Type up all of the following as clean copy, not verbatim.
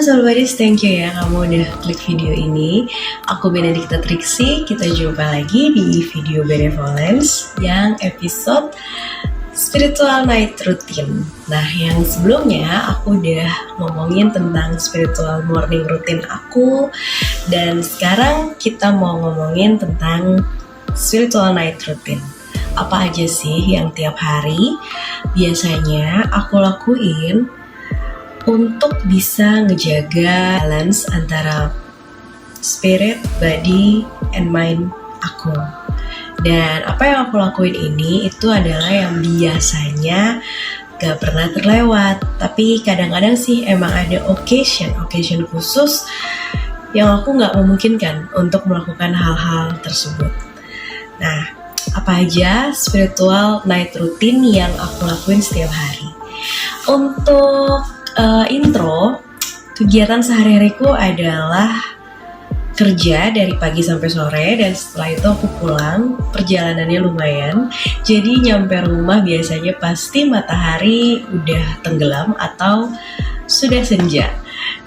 Soul Buddies, thank you ya kamu udah klik video ini. Aku Benedikta Triksi, kita jumpa lagi di video Benevolence yang episode Spiritual Night Routine. Nah, yang sebelumnya aku udah ngomongin tentang spiritual morning routine aku, dan sekarang kita mau ngomongin tentang spiritual night routine. Apa aja sih yang tiap hari biasanya aku lakuin untuk bisa ngejaga balance antara spirit, body, and mind aku. Dan apa yang aku lakuin ini itu adalah yang biasanya gak pernah terlewat. Tapi kadang-kadang sih emang ada occasion khusus yang aku gak memungkinkan untuk melakukan hal-hal tersebut. Nah, apa aja spiritual night routine yang aku lakuin setiap hari? Untuk intro, kegiatan sehari-hariku adalah kerja dari pagi sampai sore, dan setelah itu aku pulang. Perjalanannya lumayan, jadi nyampe rumah biasanya pasti matahari udah tenggelam atau sudah senja.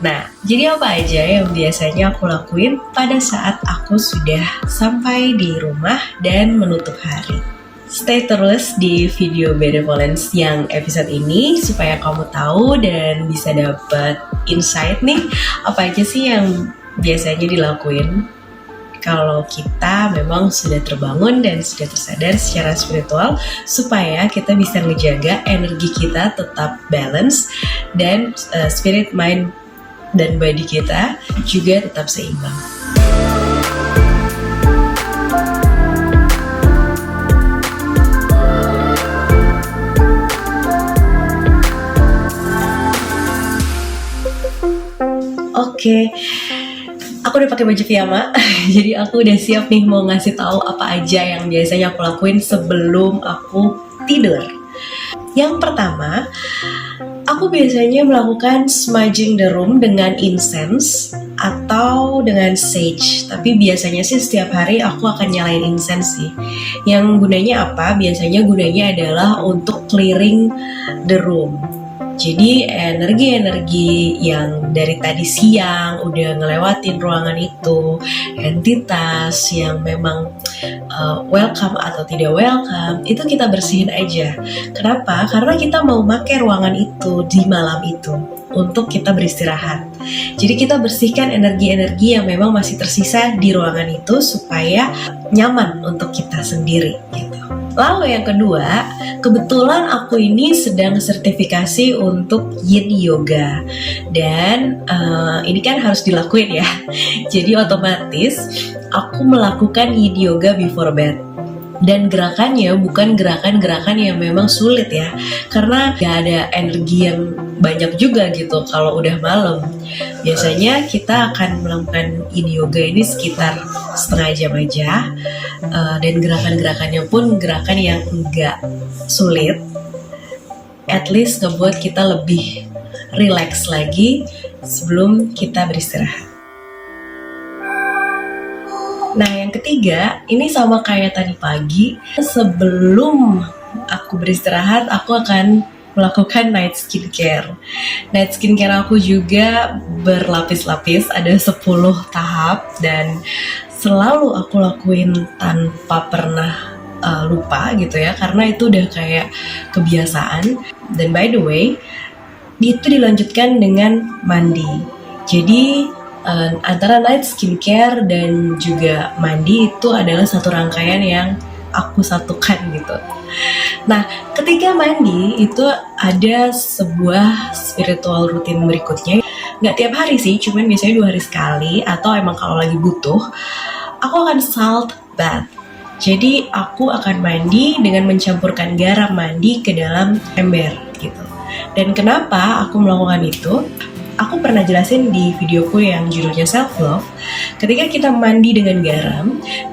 Nah, jadi apa aja yang biasanya aku lakuin pada saat aku sudah sampai di rumah dan menutup hari? Stay terus di video Benevolence yang episode ini supaya kamu tahu dan bisa dapat insight nih apa aja sih yang biasanya dilakuin kalau kita memang sudah terbangun dan sudah tersadar secara spiritual, supaya kita bisa ngejaga energi kita tetap balance dan spirit, mind, dan body kita juga tetap seimbang. Oke, aku udah pakai baju piyama, jadi aku udah siap nih mau ngasih tahu apa aja yang biasanya aku lakuin sebelum aku tidur. Yang pertama, aku biasanya melakukan smudging the room dengan incense atau dengan sage. Tapi biasanya sih setiap hari aku akan nyalain incense sih. Yang gunanya apa? Biasanya gunanya adalah untuk clearing the room. Jadi energi-energi yang dari tadi siang udah ngelewatin ruangan itu, entitas yang memang welcome atau tidak welcome, itu kita bersihin aja. Kenapa? Karena kita mau pakai ruangan itu di malam itu untuk kita beristirahat. Jadi kita bersihkan energi-energi yang memang masih tersisa di ruangan itu supaya nyaman untuk kita sendiri gitu. Lalu yang kedua, kebetulan aku ini sedang sertifikasi untuk Yin Yoga, dan ini kan harus dilakuin ya. Jadi otomatis aku melakukan Yin Yoga before bed. Dan gerakannya bukan gerakan-gerakan yang memang sulit ya, karena gak ada energi yang banyak juga gitu kalau udah malam. Biasanya kita akan melakukan Yin Yoga ini sekitar setengah jam aja, dan gerakan-gerakannya pun gerakan yang enggak sulit, at least ngebuat kita lebih relax lagi sebelum kita beristirahat. Nah, yang ketiga, ini sama kayak tadi pagi, sebelum aku beristirahat, aku akan melakukan night skincare. Night skincare aku juga berlapis-lapis, ada 10 tahap, dan selalu aku lakuin tanpa pernah lupa gitu ya, karena itu udah kayak kebiasaan. Dan by the way, itu dilanjutkan dengan mandi. Jadi antara night skincare dan juga mandi itu adalah satu rangkaian yang aku satukan gitu. Nah, ketika mandi itu ada sebuah spiritual routine berikutnya. Nggak tiap hari sih, cuman biasanya 2 hari sekali, atau emang kalau lagi butuh, aku akan salt bath. Jadi aku akan mandi dengan mencampurkan garam mandi ke dalam ember gitu. Dan kenapa aku melakukan itu? Aku pernah jelasin di videoku yang judulnya Self Love. Ketika kita mandi dengan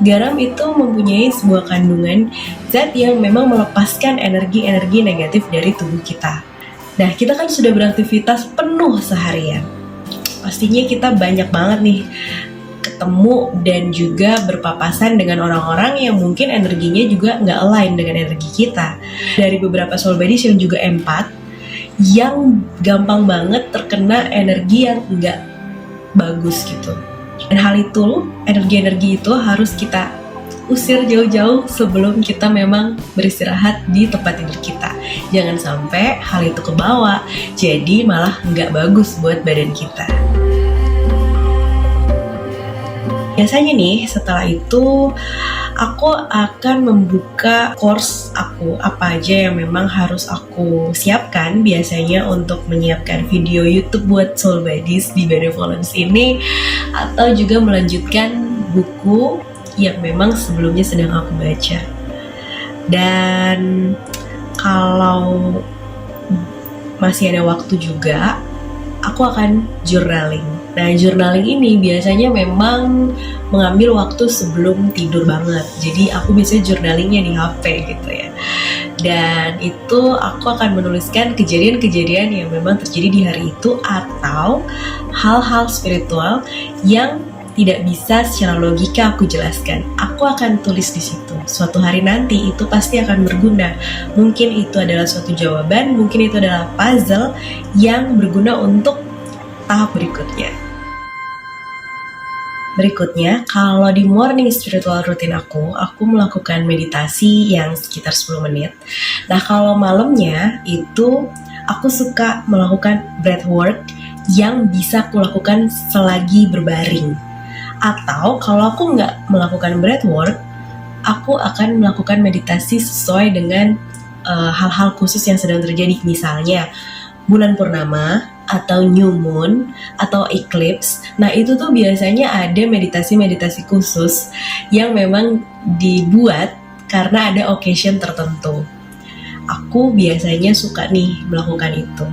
garam itu mempunyai sebuah kandungan zat yang memang melepaskan energi-energi negatif dari tubuh kita. Nah, kita kan sudah beraktivitas penuh seharian. Pastinya kita banyak banget nih ketemu dan juga berpapasan dengan orang-orang yang mungkin energinya juga nggak align dengan energi kita. Dari beberapa soul buddies yang juga empat, yang gampang banget terkena energi yang enggak bagus gitu. Dan hal itu, energi-energi itu harus kita usir jauh-jauh sebelum kita memang beristirahat di tempat tidur kita. Jangan sampai hal itu kebawa, jadi malah nggak bagus buat badan kita. Biasanya nih, setelah itu aku akan membuka course aku, apa aja yang memang harus aku siapkan biasanya untuk menyiapkan video YouTube buat Soul Buddies di Benevolence ini, atau juga melanjutkan buku yang memang sebelumnya sedang aku baca. Dan kalau masih ada waktu juga, aku akan journaling. Nah, journaling ini biasanya memang mengambil waktu sebelum tidur banget. Jadi aku biasanya journalingnya di HP gitu ya. Dan itu aku akan menuliskan kejadian-kejadian yang memang terjadi di hari itu, atau hal-hal spiritual yang tidak bisa secara logika aku jelaskan. Aku akan tulis di situ. Suatu hari nanti itu pasti akan berguna. Mungkin itu adalah suatu jawaban, mungkin itu adalah puzzle yang berguna untuk tahap berikutnya. Berikutnya, kalau di morning spiritual routine aku melakukan meditasi yang sekitar 10 menit. Nah, kalau malamnya itu aku suka melakukan breathwork yang bisa aku lakukan selagi berbaring. Atau kalau aku nggak melakukan breathwork, aku akan melakukan meditasi sesuai dengan hal-hal khusus yang sedang terjadi. Misalnya bulan purnama, atau new moon, atau eclipse. Nah, itu tuh biasanya ada meditasi-meditasi khusus yang memang dibuat karena ada occasion tertentu. Aku biasanya suka nih melakukan itu.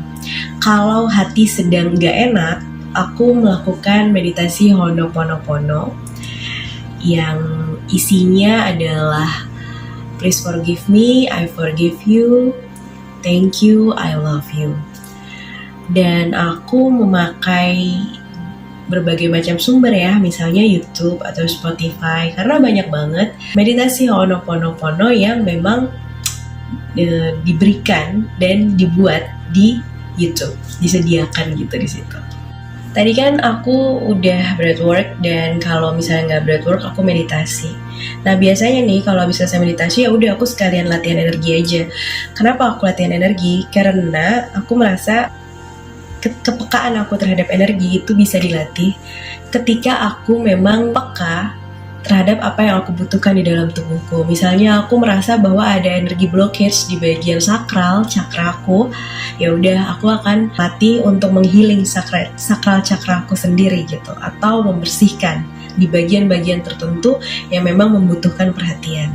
Kalau hati sedang gak enak, aku melakukan meditasi Ho'oponopono yang isinya adalah please forgive me, I forgive you, thank you, I love you. Dan aku memakai berbagai macam sumber ya, misalnya YouTube atau Spotify, karena banyak banget meditasi Ho'oponopono yang memang diberikan dan dibuat di YouTube, disediakan gitu di situ. Tadi kan aku udah breathwork, dan kalau misalnya nggak breathwork aku meditasi. Nah, biasanya nih kalau bisa saya meditasi ya udah aku sekalian latihan energi aja. Kenapa aku latihan energi? Karena aku merasa kepekaan aku terhadap energi itu bisa dilatih ketika aku memang peka terhadap apa yang aku butuhkan di dalam tubuhku. Misalnya aku merasa bahwa ada energi blockage di bagian sakral cakraku, ya udah aku akan latih untuk menghealing sakral cakraku sendiri gitu, atau membersihkan di bagian-bagian tertentu yang memang membutuhkan perhatian.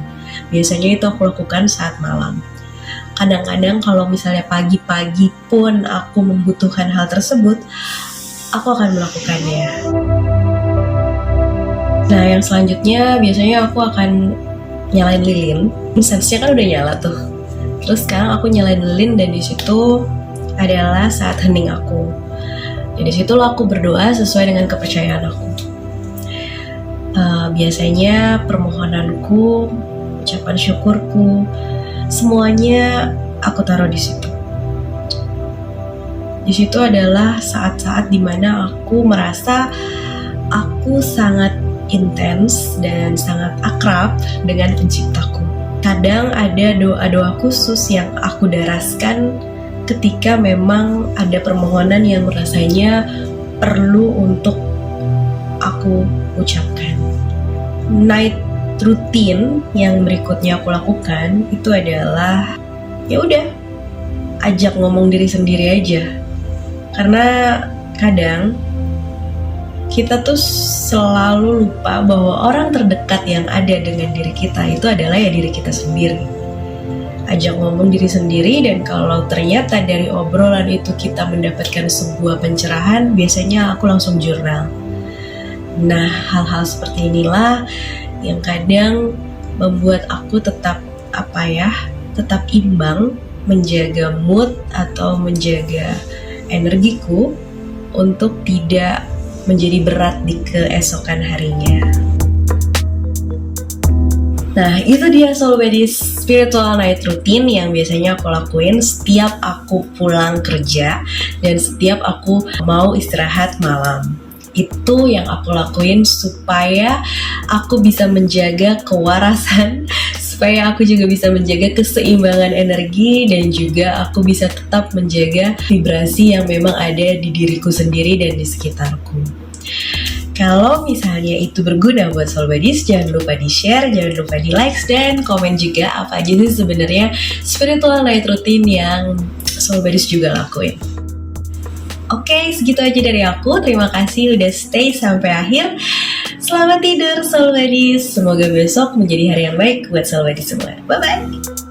Biasanya itu aku lakukan saat malam. Kadang-kadang kalau misalnya pagi-pagi pun aku membutuhkan hal tersebut, aku akan melakukannya. Nah, yang selanjutnya biasanya aku akan nyalain lilin. Insensinya kan udah nyala tuh. Terus sekarang aku nyalain lilin, dan di situ adalah saat hening aku. Dan di situ aku berdoa sesuai dengan kepercayaan aku. Biasanya permohonanku, ucapan syukurku, semuanya aku taruh di situ. Di situ adalah saat-saat dimana aku merasa aku sangat intens dan sangat akrab dengan penciptaku. Kadang ada doa-doa khusus yang aku daraskan ketika memang ada permohonan yang rasanya perlu untuk aku ucapkan. Night routine yang berikutnya aku lakukan itu adalah ya udah ajak ngomong diri sendiri aja. Karena kadang kita tuh selalu lupa bahwa orang terdekat yang ada dengan diri kita itu adalah ya diri kita sendiri. Ajak ngomong diri sendiri, dan kalau ternyata dari obrolan itu kita mendapatkan sebuah pencerahan, biasanya aku langsung jurnal. Nah, hal-hal seperti inilah yang kadang membuat aku tetap tetap imbang, menjaga mood atau menjaga energiku untuk tidak menjadi berat di keesokan harinya. Nah, itu dia Soul Buddies spiritual night routine yang biasanya aku lakuin setiap aku pulang kerja dan setiap aku mau istirahat malam. Itu yang aku lakuin supaya aku bisa menjaga kewarasan, supaya aku juga bisa menjaga keseimbangan energi, dan juga aku bisa tetap menjaga vibrasi yang memang ada di diriku sendiri dan di sekitarku. Kalau misalnya itu berguna buat Soul Buddies, jangan lupa di-share, jangan lupa di-likes, dan komen juga apa aja sih sebenarnya spiritual night routine yang Soul Buddies juga lakuin. Oke, segitu aja dari aku. Terima kasih udah stay sampai akhir. Selamat tidur Soul Buddies. Semoga besok menjadi hari yang baik buat Soul Buddies semua. Bye-bye.